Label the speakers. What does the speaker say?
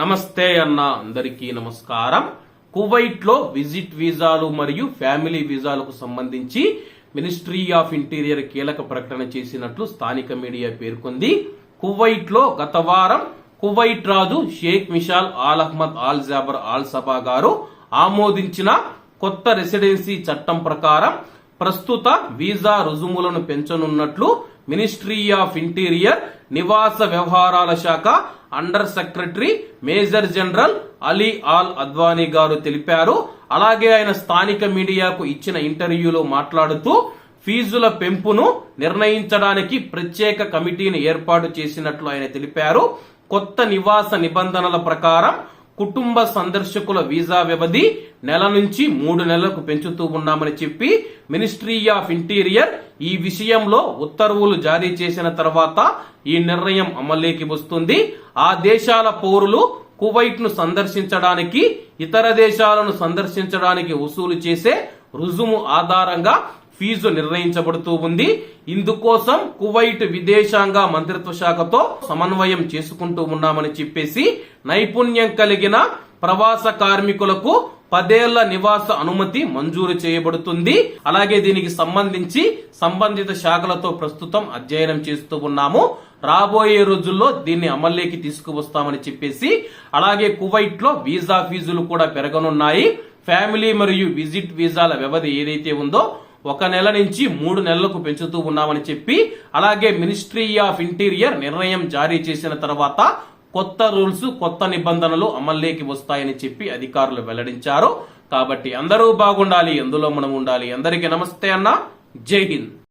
Speaker 1: నమస్తే అన్న అందరికీ నమస్కారం. కువైట్ లో విజిట్ వీసాలు మరియు ఫ్యామిలీ వీసాలకు సంబంధించి మినిస్ట్రీ ఆఫ్ ఇంటీరియర్ కీలక ప్రకటన చేసినట్లు స్థానిక మీడియా పేర్కొంది. కువైట్ లో గత వారం కువైట్ రాజు Sheikh Mishal Al Ahmad Al Jaber Al Sabah గారు ఆమోదించిన కొత్త రెసిడెన్సీ చట్టం ప్రకారం ప్రస్తుత వీసా రుజుములను పెంచనున్నట్లు మినిస్ట్రీ ఆఫ్ ఇంటీరియర్ నివాస వ్యవహారాల శాఖ under secretary major general Ali Al Adwani గారు తెలిపారు. అలాగే ఆయన స్థానిక మీడియాకు ఇచ్చిన ఇంటర్వ్యూలో మాట్లాడుతూ ఫీజుల పెంపును నిర్ణయించడానికి ప్రత్యేక కమిటీని ఏర్పాటు చేసినట్లు ఆయన తెలిపారు. కొత్త నివాస నిబంధనల ప్రకారం కుటుంబ సందర్శకుల వీసా వ్యవధి నెల నుంచి 3 నెలలకు పెంచుతూ ఉన్నామని చెప్పి మినిస్ట్రీ ఆఫ్ ఇంటీరియర్ ఈ విషయంలో ఉత్తర్వులు జారీ చేసిన తర్వాత ఈ నిర్ణయం అమల్లోకి వస్తుంది. ఆ దేశాల పౌరులు కువైట్ ను సందర్శించడానికి ఇతర దేశాలను సందర్శించడానికి వసూలు చేసే రుజుము ఆధారంగా ఫీజు నిర్ణయించబడుతూ ఉంది. ఇందుకోసం కువైట్ విదేశాంగ మంత్రిత్వ శాఖతో సమన్వయం చేసుకుంటూ ఉన్నామని చెప్పేసి నైపుణ్యం కలిగిన ప్రవాస కార్మికులకు 10 ఏళ్ల నివాస అనుమతి మంజూరు చేయబడుతుంది. అలాగే దీనికి సంబంధించి సంబంధిత శాఖలతో ప్రస్తుతం అధ్యయనం చేస్తూ ఉన్నాము. రాబోయే రోజుల్లో దీన్ని అమల్లోకి తీసుకువస్తామని చెప్పేసి అలాగే కువైట్ లో వీసా ఫీజులు కూడా పెరగనున్నాయి. ఫ్యామిలీ మరియు విజిట్ వీసాల వ్యవధి ఏదైతే ఉందో 1 నెల నుంచి 3 నెలలకు పెంచుతూ ఉన్నామని చెప్పి అలాగే మినిస్ట్రీ ఆఫ్ ఇంటీరియర్ నిర్ణయం జారీ చేసిన తర్వాత కొత్త రూల్స్ కొత్త నిబంధనలు అమల్లోకి వస్తాయని చెప్పి అధికారులు వెల్లడించారు. కాబట్టి అందరూ బాగుండాలి, అందులో మనం ఉండాలి. అందరికీ నమస్తే అన్న, జై హింద్.